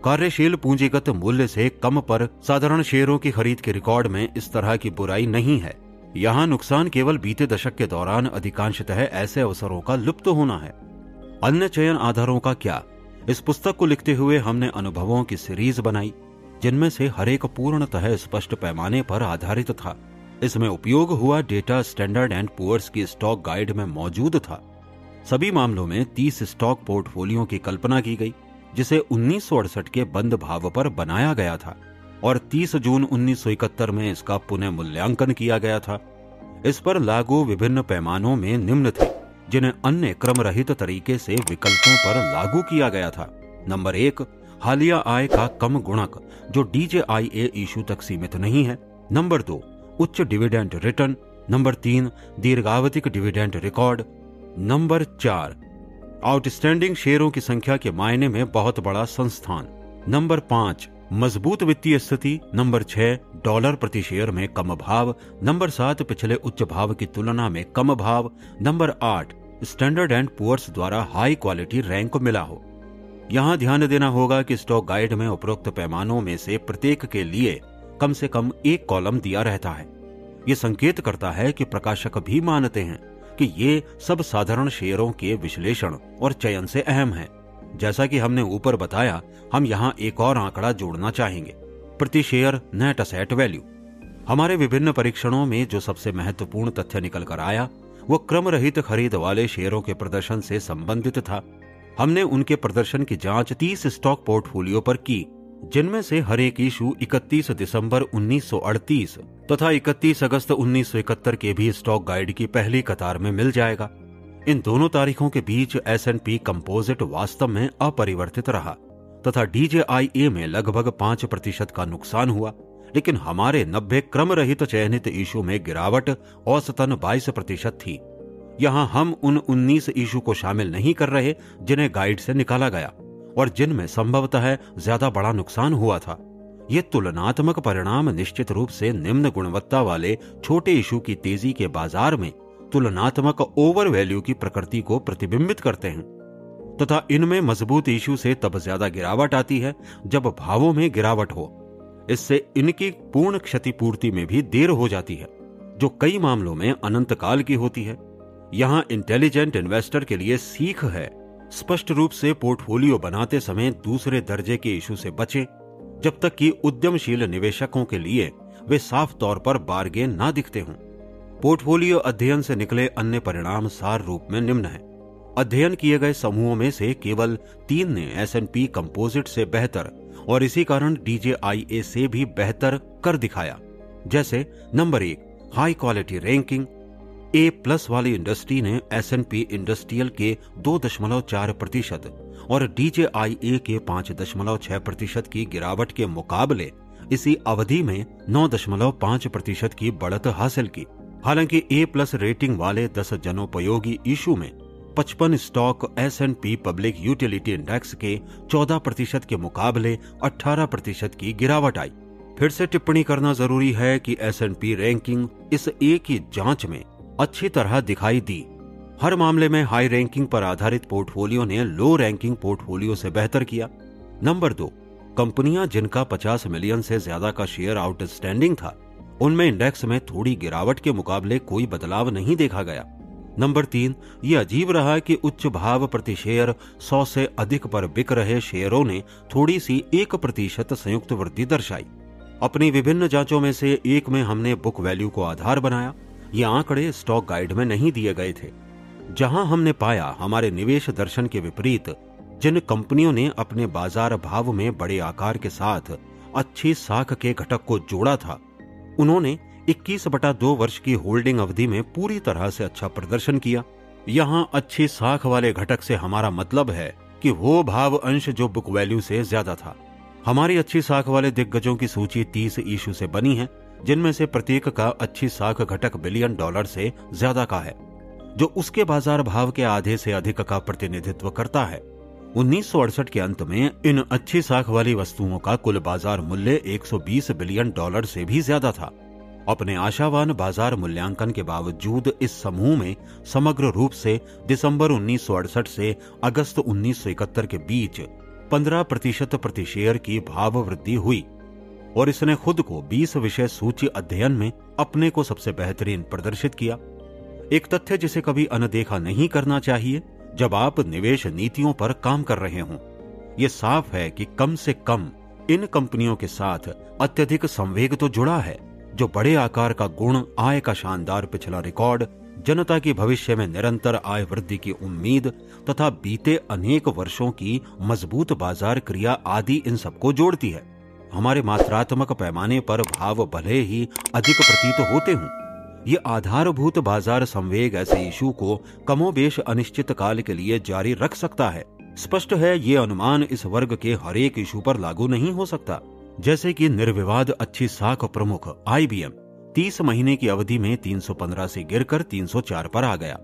कार्यशील पूंजीगत मूल्य से कम पर साधारण शेयरों की खरीद के रिकॉर्ड में इस तरह की बुराई नहीं है। यहाँ नुकसान केवल बीते दशक के दौरान अधिकांशतः ऐसे अवसरों का लुप्त होना है। अन्य चयन आधारों का क्या? इस पुस्तक को लिखते हुए हमने अनुभवों की सीरीज बनाई, जिनमें से हर एक पूर्णतः स्पष्ट पैमाने पर आधारित था। इसमें उपयोग हुआ डेटा स्टैंडर्ड एंड पुअर्स की स्टॉक गाइड में मौजूद था। सभी मामलों में 30 स्टॉक पोर्टफोलियो की कल्पना की गई, जिसे 1968 के बंद भाव पर बनाया गया था और 30 जून 1971 में इसका पुनः मूल्यांकन किया गया था। इस पर लागू विभिन्न पैमानों में निम्न थे, जिन्हें अन्य क्रम रहित तरीके से विकल्पों पर लागू किया गया था। नंबर 1, हालिया आय का कम गुणक, जो DJIA इशू तक सीमित नहीं है। नंबर 2, उच्च डिविडेंड रिटर्न। नंबर 3, दीर्घावधिक डिविडेंड रिकॉर्ड। नंबर 4, आउटस्टैंडिंग शेयरों की संख्या के मायने में बहुत बड़ा संस्थान। नंबर 5, मजबूत वित्तीय स्थिति। नंबर 6, डॉलर प्रति शेयर में कम भाव। नंबर 7, पिछले उच्च भाव की तुलना में कम भाव। नंबर 8, स्टैंडर्ड एंड पुअर्स द्वारा हाई क्वालिटी रैंक मिला हो। यहाँ ध्यान देना होगा कि स्टॉक गाइड में उपरोक्त पैमानों में से प्रत्येक के लिए कम से कम एक कॉलम दिया रहता है। ये संकेत करता है कि प्रकाशक भी मानते हैं कि ये सब साधारण शेयरों के विश्लेषण और चयन से अहम है। जैसा कि हमने ऊपर बताया, हम यहाँ एक और आंकड़ा जोड़ना चाहेंगे, प्रति शेयर नेट असेट वैल्यू। हमारे विभिन्न परीक्षणों में जो सबसे महत्वपूर्ण तथ्य निकल कर आया, वो क्रम रहित खरीद वाले शेयरों के प्रदर्शन से संबंधित था। हमने उनके प्रदर्शन की जांच 30 स्टॉक पोर्टफोलियो पर की, जिनमें से हर एक इशू 31 दिसंबर 1938 तथा 31 अगस्त 1971 के भी स्टॉक गाइड की पहली कतार में मिल जाएगा। इन दोनों तारीखों के बीच S&P कंपोजिट वास्तव में अपरिवर्तित रहा तथा DJIA में लगभग 5% का नुकसान हुआ, लेकिन हमारे 90 क्रम रहित चयनित इशू में गिरावट औसतन 22% थी। यहाँ हम उन 19 इशू को शामिल नहीं कर रहे जिन्हें गाइड से निकाला गया और जिनमें संभवतः ज्यादा बड़ा नुकसान हुआ था। ये तुलनात्मक परिणाम निश्चित रूप से निम्न गुणवत्ता वाले छोटे इशू की तेजी के बाजार में तुलनात्मक ओवर वैल्यू की प्रकृति को प्रतिबिंबित करते हैं तथा इनमें मजबूत इशू से तब ज्यादा गिरावट आती है जब भावों में गिरावट हो। इससे इनकी पूर्ण क्षतिपूर्ति में भी देर हो जाती है, जो कई मामलों में अनंत काल की होती है। यहाँ इंटेलिजेंट इन्वेस्टर के लिए सीख है, स्पष्ट रूप से पोर्टफोलियो बनाते समय दूसरे दर्जे के इशू से बचें, जब तक कि उद्यमशील निवेशकों के लिए वे साफ तौर पर बार्गेन ना दिखते हों। पोर्टफोलियो अध्ययन से निकले अन्य परिणाम सार रूप में निम्न है। अध्ययन किए गए समूहों में से केवल 3 ने S&P कंपोजिट से बेहतर और इसी कारण DJIA से भी बेहतर कर दिखाया। जैसे number 1, high quality ranking. A+ वाली इंडस्ट्री ने S&P इंडस्ट्रियल के 2.4% और DJIA के 5.6% की गिरावट के मुकाबले इसी अवधि में 9.5% की बढ़त हासिल की। हालांकि A+ रेटिंग वाले 10 जनोपयोगी इशू में 55 stock S&P public utility index के 14% के मुकाबले 18% की गिरावट आई। फिर से टिप्पणी करना जरूरी है कि S&P रैंकिंग इस A की जांच में अच्छी तरह दिखाई दी। हर मामले में हाई रैंकिंग पर आधारित पोर्टफोलियो ने लो रैंकिंग पोर्टफोलियो से बेहतर किया। नंबर 2, कंपनियां जिनका 50 मिलियन से ज्यादा का शेयर आउटस्टैंडिंग था, उनमें इंडेक्स में थोड़ी गिरावट के मुकाबले कोई बदलाव नहीं देखा गया। नंबर 3, ये अजीब रहा कि उच्च भाव प्रति शेयर 100 से अधिक पर बिक रहे शेयरों ने थोड़ी सी 1% संयुक्त वृद्धि दर्शाई। अपनी विभिन्न जांचों में से एक में हमने बुक वैल्यू को आधार बनाया। ये आंकड़े स्टॉक गाइड में नहीं दिए गए थे। जहां हमने पाया हमारे निवेश दर्शन के विपरीत, जिन कंपनियों ने अपने बाजार भाव में बड़े आकार के साथ अच्छी साख के घटक को जोड़ा था, उन्होंने 21/2 वर्ष की होल्डिंग अवधि में पूरी तरह से अच्छा प्रदर्शन किया। यहाँ अच्छी साख वाले घटक से हमारा मतलब है कि वो भाव अंश जो बुक वैल्यू से ज्यादा था। हमारी अच्छी साख वाले दिग्गजों की सूची 30 इशू से बनी है, जिनमें से प्रत्येक का अच्छी साख घटक $1 बिलियन से ज्यादा का है, जो उसके बाजार भाव के आधे से अधिक का प्रतिनिधित्व करता है। 1968 के अंत में इन अच्छी साख वाली वस्तुओं का कुल बाजार मूल्य $120 बिलियन से भी ज्यादा था। अपने आशावान बाजार मूल्यांकन के बावजूद इस समूह में समग्र रूप से दिसंबर 1968 से अगस्त 1971 के बीच 15% प्रति शेयर की भाव वृद्धि हुई और इसने खुद को 20 विषय सूची अध्ययन में अपने को सबसे बेहतरीन प्रदर्शित किया। एक तथ्य जिसे कभी अनदेखा नहीं करना चाहिए जब आप निवेश नीतियों पर काम कर रहे हों। ये साफ है कि कम से कम इन कंपनियों के साथ अत्यधिक संवेग तो जुड़ा है, जो बड़े आकार का गुण, आय का शानदार पिछला रिकॉर्ड, जनता की भविष्य में निरंतर आय वृद्धि की उम्मीद तथा बीते अनेक वर्षों की मजबूत बाजार क्रिया आदि इन सबको जोड़ती है। हमारे मात्रात्मक पैमाने पर भाव भले ही अधिक प्रतीत होते हों, ये आधारभूत बाजार संवेग ऐसे इशू को कमोबेश अनिश्चित काल के लिए जारी रख सकता है। स्पष्ट है, ये अनुमान इस वर्ग के हर एक इशू पर लागू नहीं हो सकता। जैसे कि निर्विवाद अच्छी साख प्रमुख IBM 30 महीने की अवधि में 315 से गिरकर 304 पर आ गया।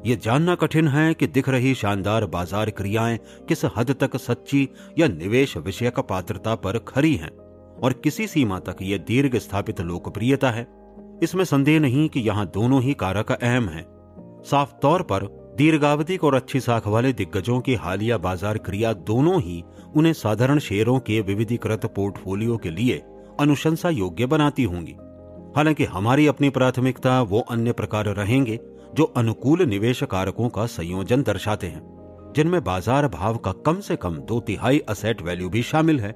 ये जानना कठिन है कि दिख रही शानदार बाजार क्रियाएं किस हद तक सच्ची या निवेश विषयक पात्रता पर खरी हैं और किसी सीमा तक ये दीर्घ स्थापित लोकप्रियता है। इसमें संदेह नहीं कि यहाँ दोनों ही कारक अहम हैं। साफ तौर पर दीर्घावधिक और अच्छी साख वाले दिग्गजों की हालिया बाजार क्रिया दोनों ही उन्हें साधारण शेयरों के विविधीकृत पोर्टफोलियो के लिए अनुशंसा योग्य बनाती होंगी। हालांकि हमारी अपनी प्राथमिकता वो अन्य प्रकार रहेंगे जो अनुकूल निवेश कारकों का संयोजन दर्शाते हैं, जिनमें बाजार भाव का कम से कम 2/3 असेट वैल्यू भी शामिल है।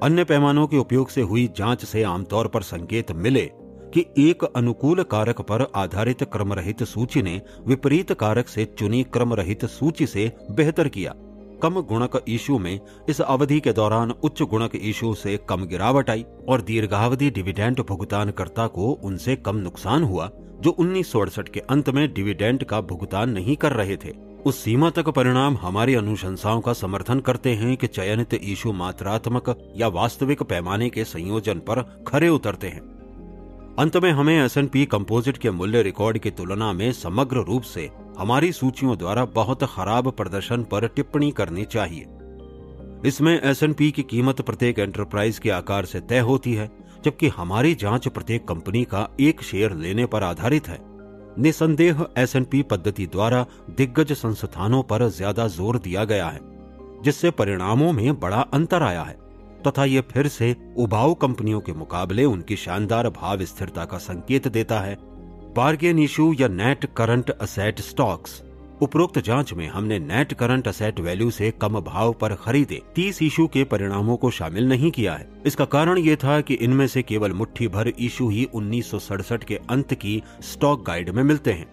अन्य पैमानों के उपयोग से हुई जांच से आमतौर पर संकेत मिले कि एक अनुकूल कारक पर आधारित क्रमरहित सूची ने विपरीत कारक से चुनी क्रमरहित सूची से बेहतर किया। कम गुणक इशू में इस अवधि के दौरान उच्च गुणक इशू से कम गिरावट आई और दीर्घावधि डिविडेंड भुगतानकर्ता को उनसे कम नुकसान हुआ, जो 1968 के अंत में डिविडेंड का भुगतान नहीं कर रहे थे। उस सीमा तक परिणाम हमारी अनुशंसाओं का समर्थन करते हैं कि चयनित इशू मात्रात्मक या वास्तविक पैमाने के संयोजन पर खरे उतरते हैं। अंत में हमें S&P कंपोजिट के मूल्य रिकॉर्ड की तुलना में समग्र रूप से हमारी सूचियों द्वारा बहुत खराब प्रदर्शन पर टिप्पणी करनी चाहिए। इसमें S&P की कीमत प्रत्येक एंटरप्राइज के आकार से तय होती है, जबकि हमारी जांच प्रत्येक कंपनी का एक शेयर लेने पर आधारित है। निसंदेह S&P पद्धति द्वारा दिग्गज संस्थानों पर ज्यादा जोर दिया गया है, जिससे परिणामों में बड़ा अंतर आया है तथा ये फिर से उबाऊ कंपनियों के मुकाबले उनकी शानदार भाव स्थिरता का संकेत देता है। बार्गेन इशू या नेट करंट असेट स्टॉक्स। उपरोक्त जांच में हमने नेट करंट असेट वैल्यू से कम भाव पर खरीदे 30 इशू के परिणामों को शामिल नहीं किया है। इसका कारण ये था कि इनमें से केवल मुट्ठी भर इशू ही 1967 के अंत की स्टॉक गाइड में मिलते हैं,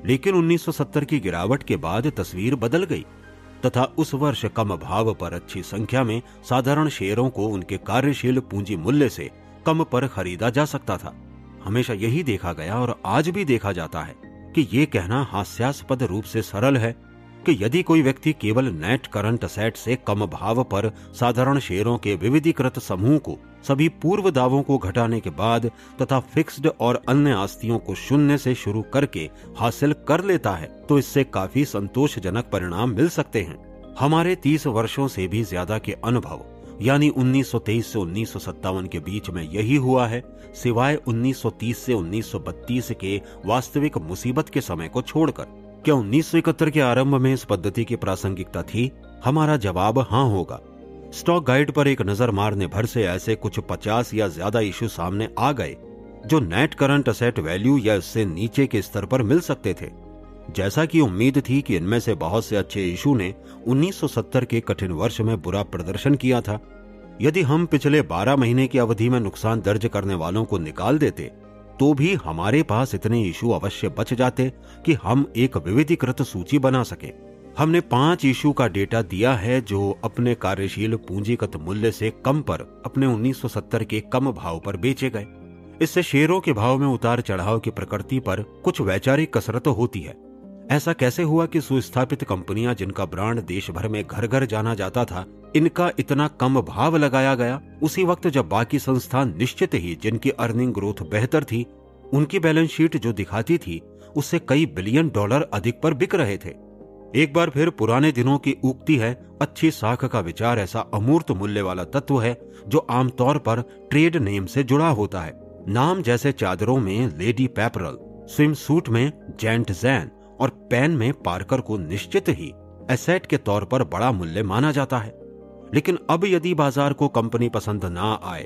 लेकिन 1970 की गिरावट के बाद तस्वीर बदल गई तथा उस वर्ष कम भाव पर अच्छी संख्या में साधारण शेयरों को उनके कार्यशील पूंजी मूल्य से कम पर खरीदा जा सकता था। हमेशा यही देखा गया और आज भी देखा जाता है कि ये कहना हास्यास्पद रूप से सरल है कि यदि कोई व्यक्ति केवल नेट करंट असेट से कम भाव पर साधारण शेयरों के विविधीकृत समूह को सभी पूर्व दावों को घटाने के बाद तथा फिक्स्ड और अन्य आस्तियों को शून्य से शुरू करके हासिल कर लेता है, तो इससे काफी संतोषजनक परिणाम मिल सकते हैं। हमारे 30 वर्षों से भी ज्यादा के अनुभव यानी 1923 से 1957 के बीच में यही हुआ है, सिवाय 1930 से 1932 के वास्तविक मुसीबत के समय को छोड़कर। क्या 1971 के आरंभ में इस पद्धति की प्रासंगिकता थी? हमारा जवाब हाँ होगा। स्टॉक गाइड पर एक नजर मारने भर से ऐसे कुछ 50 या ज्यादा इशू सामने आ गए जो नेट करंट असेट वैल्यू या इससे नीचे के स्तर पर मिल सकते थे। जैसा कि उम्मीद थी कि इनमें से बहुत से अच्छे इशू ने 1970 के कठिन वर्ष में बुरा प्रदर्शन किया था। यदि हम पिछले 12 महीने की अवधि में नुकसान दर्ज करने वालों को निकाल देते तो भी हमारे पास इतने इशू अवश्य बच जाते कि हम एक विविधीकृत सूची बना सके। हमने 5 इशू का डेटा दिया है जो अपने कार्यशील पूंजीगत मूल्य से कम पर अपने 1970 के कम भाव पर बेचे गए। इससे शेयरों के भाव में उतार चढ़ाव की प्रकृति पर कुछ वैचारिक कसरत होती है। ऐसा कैसे हुआ कि सुस्थापित कंपनियां जिनका ब्रांड देश भर में घर घर जाना जाता था, इनका इतना कम भाव लगाया गया, उसी वक्त जब बाकी संस्थान निश्चित ही जिनकी अर्निंग ग्रोथ बेहतर थी, उनकी बैलेंस शीट जो दिखाती थी उससे कई बिलियन डॉलर अधिक पर बिक रहे थे। एक बार फिर पुराने दिनों की उक्ति है, अच्छी साख का विचार ऐसा अमूर्त मूल्य वाला तत्व है जो आमतौर पर ट्रेड नेम से जुड़ा होता है। नाम जैसे चादरों में लेडी पेपरल, स्विम सूट में जेंट जैन और पेन में पार्कर को निश्चित ही एसेट के तौर पर बड़ा मूल्य माना जाता है। लेकिन अब यदि बाजार को कंपनी पसंद ना आए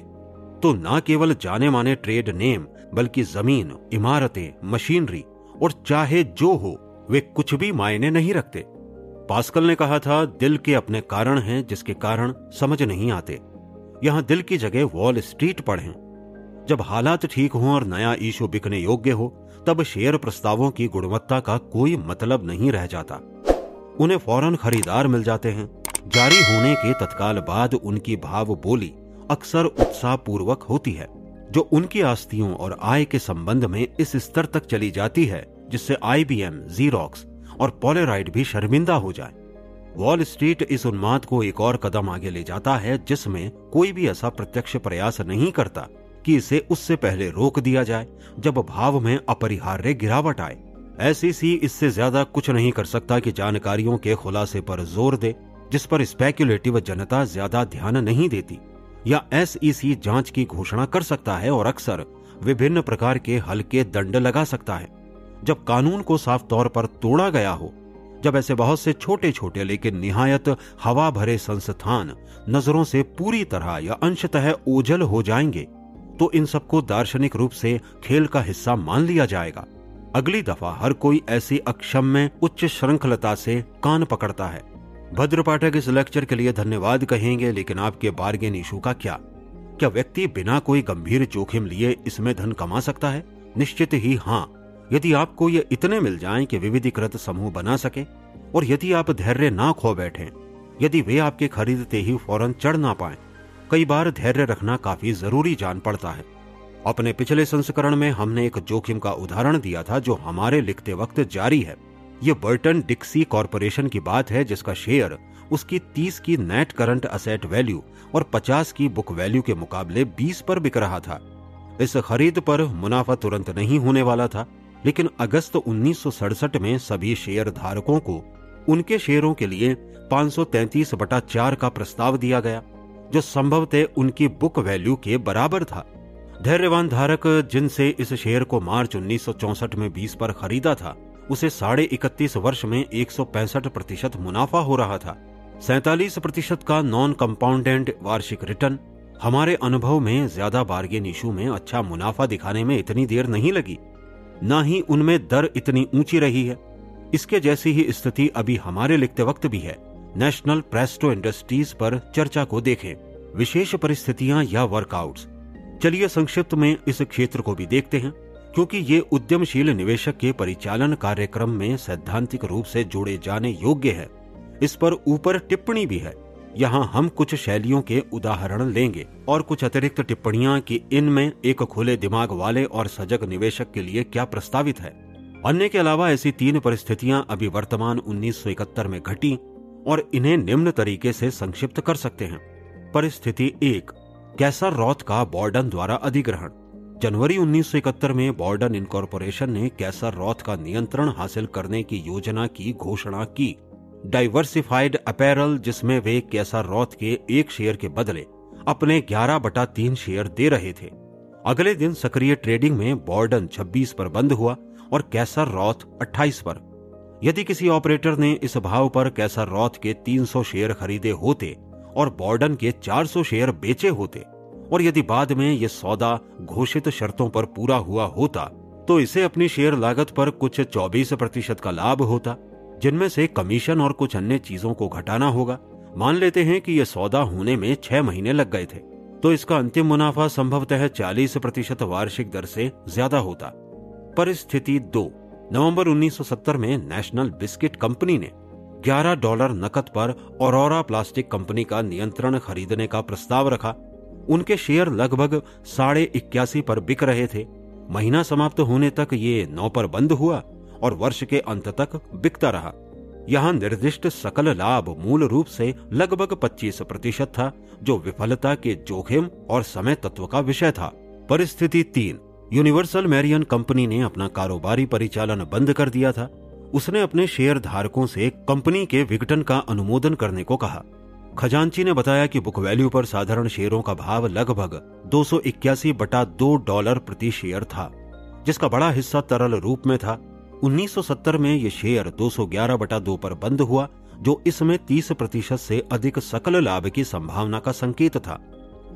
तो न केवल जाने माने ट्रेड नेम बल्कि जमीन, इमारतें, मशीनरी और चाहे जो हो वे कुछ भी मायने नहीं रखते। पास्कल ने कहा था, दिल के अपने कारण हैं जिसके कारण समझ नहीं आते। यहां दिल की जगह वॉल स्ट्रीट पढ़ें। जब हालात ठीक हों और नया इशू बिकने योग्य हो, तब शेयर प्रस्तावों की गुणवत्ता का कोई मतलब नहीं रह जाता। उन्हें फौरन खरीदार मिल जाते हैं। जारी होने के तत्काल बाद उनकी भाव बोली अक्सर उत्साहपूर्वक होती है, जो उनकी आस्तियों और आय के संबंध में इस स्तर तक चली जाती है जिससे IBM, ज़ीरॉक्स और पोलेराइड भी शर्मिंदा हो जाए। वॉल स्ट्रीट इस उन्माद को एक और कदम आगे ले जाता है जिसमें कोई भी ऐसा प्रत्यक्ष प्रयास नहीं करता कि इसे उससे पहले रोक दिया जाए जब भाव में अपरिहार्य गिरावट आए। SEC इससे ज्यादा कुछ नहीं कर सकता कि जानकारियों के खुलासे पर जोर दे जिस पर स्पेक्युलेटिव जनता ज्यादा ध्यान नहीं देती, या SEC जांच की घोषणा कर सकता है और अक्सर विभिन्न प्रकार के हल्के दंड लगा सकता है जब कानून को साफ तौर पर तोड़ा गया हो। जब ऐसे बहुत से छोटे छोटे लेकिन निहायत हवा भरे संस्थान नजरों से पूरी तरह या अंशतः ओझल हो जाएंगे तो इन सबको दार्शनिक रूप से खेल का हिस्सा मान लिया जाएगा। अगली दफा हर कोई ऐसी अक्षम्य उच्च श्रृंखलता से कान पकड़ता है। भद्र पाठक इस लेक्चर के लिए धन्यवाद कहेंगे, लेकिन आपके बार्गेन इशू का क्या व्यक्ति बिना कोई गंभीर जोखिम लिए इसमें धन कमा सकता है? निश्चित ही हाँ, यदि आपको ये इतने मिल जाएं कि विविधीकृत समूह बना सके, और यदि आप धैर्य ना खो बैठें, यदि वे आपके खरीदते ही फौरन चढ़ ना पाएं। कई बार धैर्य रखना काफी जरूरी जान पड़ता है। अपने पिछले संस्करण में हमने एक जोखिम का उदाहरण दिया था जो हमारे लिखते वक्त जारी है। ये बर्टन डिक्सी कॉरपोरेशन की बात है जिसका शेयर उसकी 30 की नेट करंट असेट वैल्यू और 50 की बुक वैल्यू के मुकाबले 20 पर बिक रहा था। इस खरीद पर मुनाफा तुरंत नहीं होने वाला था, लेकिन अगस्त 1967 में सभी शेयर धारकों को उनके शेयरों के लिए 533/4 का प्रस्ताव दिया गया, जो संभवतः उनकी बुक वैल्यू के बराबर था। धैर्यवान धारक जिनसे इस शेयर को मार्च 1964 में 20 पर खरीदा था, उसे 31.5 वर्ष में 165% मुनाफा हो रहा था। 47% का नॉन कंपाउंडेड वार्षिक रिटर्न। हमारे अनुभव में ज्यादा बार्गेन इशू में अच्छा मुनाफा दिखाने में इतनी देर नहीं लगी, ना ही उनमें दर इतनी ऊंची रही है। इसके जैसी ही स्थिति अभी हमारे लिखते वक्त भी है। नेशनल प्रेस्टो इंडस्ट्रीज पर चर्चा को देखें, विशेष परिस्थितियां या वर्कआउट्स। चलिए संक्षिप्त में इस क्षेत्र को भी देखते हैं, क्योंकि ये उद्यमशील निवेशक के परिचालन कार्यक्रम में सैद्धांतिक रूप से जोड़े जाने योग्य है। इस पर ऊपर टिप्पणी भी है। यहाँ हम कुछ शैलियों के उदाहरण लेंगे और कुछ अतिरिक्त टिप्पणियां कि इनमें एक खुले दिमाग वाले और सजग निवेशक के लिए क्या प्रस्तावित है। अन्य के अलावा ऐसी 3 परिस्थितियां अभी वर्तमान 1971 में घटी और इन्हें निम्न तरीके से संक्षिप्त कर सकते हैं। परिस्थिति 1, कैसर रॉथ का बॉर्डन द्वारा अधिग्रहण। जनवरी 1971 में बॉर्डन इनकॉर्पोरेशन ने कैसर रॉथ का नियंत्रण हासिल करने की योजना की घोषणा की। डाइवर्सिफाइड अपैरल, जिसमें वे कैसर रॉथ के 1 शेयर के बदले अपने 11/3 शेयर दे रहे थे। अगले दिन सक्रिय ट्रेडिंग में बॉर्डन 26 पर बंद हुआ और कैसर रॉथ 28 पर। यदि किसी ऑपरेटर ने इस भाव पर कैसर रॉथ के 300 शेयर खरीदे होते और बॉर्डन के 400 शेयर बेचे होते, और यदि बाद में यह सौदा घोषित शर्तों पर पूरा हुआ होता, तो इसे अपनी शेयर लागत पर कुछ 24% का लाभ होता, जिनमें से कमीशन और कुछ अन्य चीजों को घटाना होगा। मान लेते हैं कि यह सौदा होने में 6 महीने लग गए थे, तो इसका अंतिम मुनाफा संभवतः 40% वार्षिक दर से ज्यादा होता। परिस्थिति 2, नवंबर 1970 में नेशनल बिस्किट कंपनी ने $11 नकद पर औरोरा प्लास्टिक कंपनी का नियंत्रण खरीदने का प्रस्ताव रखा। उनके शेयर लगभग 81.5 पर बिक रहे थे। महीना समाप्त होने तक ये 9 पर बंद हुआ और वर्ष के अंत तक बिकता रहा। यहाँ निर्दिष्ट सकल लाभ मूल रूप से लगभग 25% था, जो विफलता के जोखिम और समय तत्व का विषय था। परिस्थिति 3, यूनिवर्सल मैरियन कंपनी ने अपना कारोबारी परिचालन बंद कर दिया था। उसने अपने शेयर धारकों से कंपनी के विघटन का अनुमोदन करने को कहा। खजांची ने बताया कि बुक वैल्यू पर साधारण शेयरों का भाव लगभग $281.2 प्रति शेयर था, जिसका बड़ा हिस्सा तरल रूप में था। 1970 में यह शेयर 211/2 पर बंद हुआ, जो इसमें 30% से अधिक सकल लाभ की संभावना का संकेत था।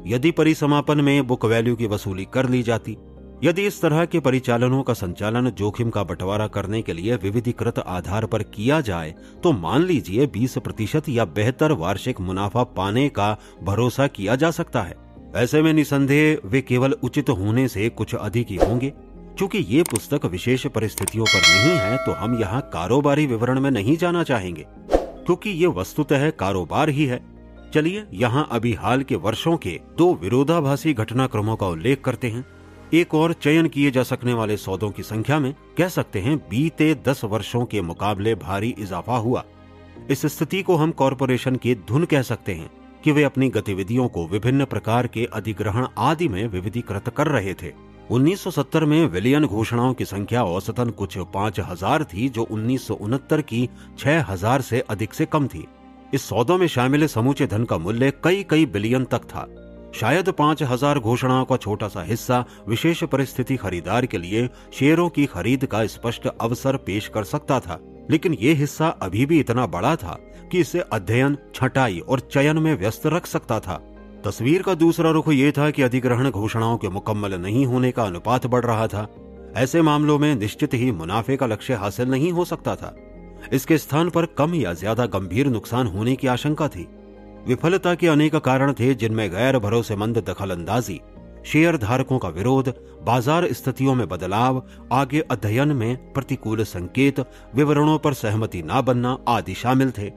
यदि परिसमापन में बुक वैल्यू की वसूली कर ली जाती यदि इस तरह के परिचालनों का संचालन जोखिम का बंटवारा करने के लिए विविधीकृत आधार पर किया जाए तो मान लीजिए 20% या बेहतर वार्षिक मुनाफा पाने का भरोसा किया जा सकता है। ऐसे में निसंदेह वे केवल उचित होने से कुछ अधिक ही होंगे। चूंकि ये पुस्तक विशेष परिस्थितियों पर नहीं है तो हम यहाँ कारोबारी विवरण में नहीं जाना चाहेंगे, क्योंकि ये वस्तुतः कारोबार ही है। चलिए यहाँ अभी हाल के वर्षों के 2 विरोधाभासी घटनाक्रमों का उल्लेख करते हैं। एक और चयन किए जा सकने वाले सौदों की संख्या में कह सकते हैं बीते 10 वर्षों के मुकाबले भारी इजाफा हुआ। इस स्थिति को हम कॉरपोरेशन की धुन कह सकते हैं कि वे अपनी गतिविधियों को विभिन्न प्रकार के अधिग्रहण आदि में विविधीकृत कर रहे थे। 1970 में विलयन घोषणाओं की संख्या औसतन कुछ 5000 थी, जो 1969 की 6000 से अधिक से कम थी। इस सौदों में शामिल समूचे धन का मूल्य कई बिलियन तक था। शायद 5000 घोषणाओं का छोटा सा हिस्सा विशेष परिस्थिति खरीदार के लिए शेयरों की खरीद का स्पष्ट अवसर पेश कर सकता था, लेकिन ये हिस्सा अभी भी इतना बड़ा था कि इसे अध्ययन, छंटाई और चयन में व्यस्त रख सकता था। तस्वीर का दूसरा रुख ये था कि अधिग्रहण घोषणाओं के मुकम्मल नहीं होने का अनुपात बढ़ रहा था। ऐसे मामलों में निश्चित ही मुनाफे का लक्ष्य हासिल नहीं हो सकता था। इसके स्थान पर कम या ज्यादा गंभीर नुकसान होने की आशंका थी। विफलता के अनेक कारण थे, जिनमें गैर भरोसेमंद दखलंदाजी, शेयर धारकों का विरोध, बाजार स्थितियों में बदलाव, आगे अध्ययन में प्रतिकूल संकेत, विवरणों पर सहमति न बनना आदि शामिल थे।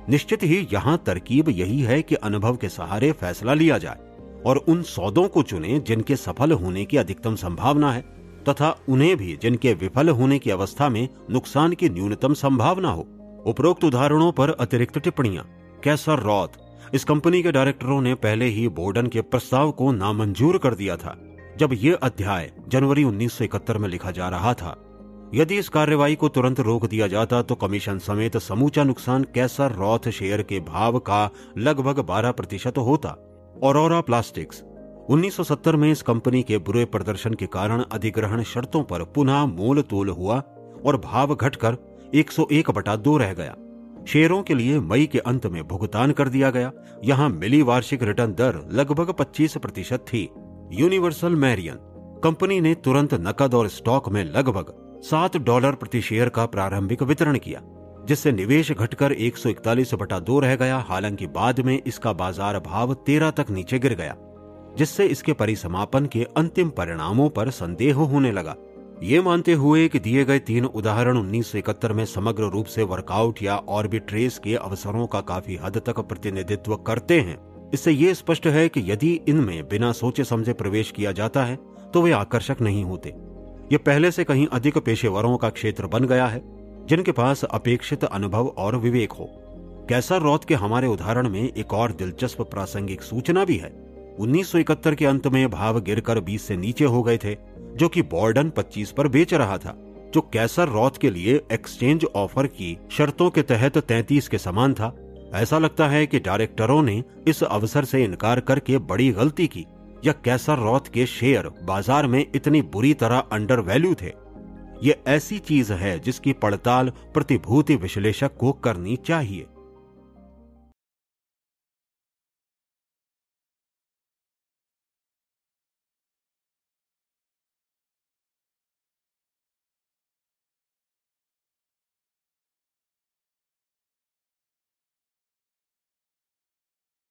निश्चित ही यहाँ तरकीब यही है कि अनुभव के सहारे फैसला लिया जाए और उन सौदों को चुने जिनके सफल होने की अधिकतम संभावना है, तथा उन्हें भी जिनके विफल होने की अवस्था में नुकसान की न्यूनतम संभावना हो। उपरोक्त उदाहरणों पर अतिरिक्त टिप्पणियां। कैसर रॉथ, इस कंपनी के डायरेक्टरों ने पहले ही बोर्डन के प्रस्ताव को नामंजूर कर दिया था जब यह अध्याय जनवरी 1971 में लिखा जा रहा था। यदि इस कार्रवाई को तुरंत रोक दिया जाता तो कमीशन समेत समूचा नुकसान कैसर रॉथ शेयर के भाव का लगभग 12% होता। औरोरा प्लास्टिक्स, 1970 में इस कंपनी के बुरे प्रदर्शन के कारण अधिग्रहण शर्तों पर पुनः मोल तोल हुआ और भाव घटकर 101/2 रह गया। शेयरों के लिए मई के अंत में भुगतान कर दिया गया। यहां मिली वार्षिक रिटर्न दर लगभग 25% थी। यूनिवर्सल मैरियन कंपनी ने तुरंत नकद और स्टॉक में लगभग $7 प्रति शेयर का प्रारंभिक वितरण किया, जिससे निवेश घटकर 141/2 रह गया। हालांकि बाद में इसका बाजार भाव 13 तक नीचे गिर गया, जिससे इसके परिसमापन के अंतिम परिणामों पर संदेह होने लगा। ये मानते हुए कि दिए गए 3 उदाहरण 1971 में समग्र रूप से वर्कआउट या ऑर्बिट्रेज के अवसरों का काफी हद तक प्रतिनिधित्व करते हैं, इससे ये स्पष्ट है कि यदि इनमें बिना सोचे समझे प्रवेश किया जाता है तो वे आकर्षक नहीं होते। ये पहले से कहीं अधिक पेशेवरों का क्षेत्र बन गया है, जिनके पास अपेक्षित अनुभव और विवेक हो। कैसर रॉथ के हमारे उदाहरण में एक और दिलचस्प प्रासंगिक सूचना भी है। 1971 के अंत में भाव गिरकर 20 से नीचे हो गए थे, जो कि बोर्डन 25 पर बेच रहा था, जो कैसर रॉथ के लिए एक्सचेंज ऑफर की शर्तों के तहत 33 के समान था। ऐसा लगता है कि डायरेक्टरों ने इस अवसर से इनकार करके बड़ी गलती की, या कैसर रॉथ के शेयर बाजार में इतनी बुरी तरह अंडर वैल्यू थे। ये ऐसी चीज है जिसकी पड़ताल प्रतिभूति विश्लेषक को करनी चाहिए।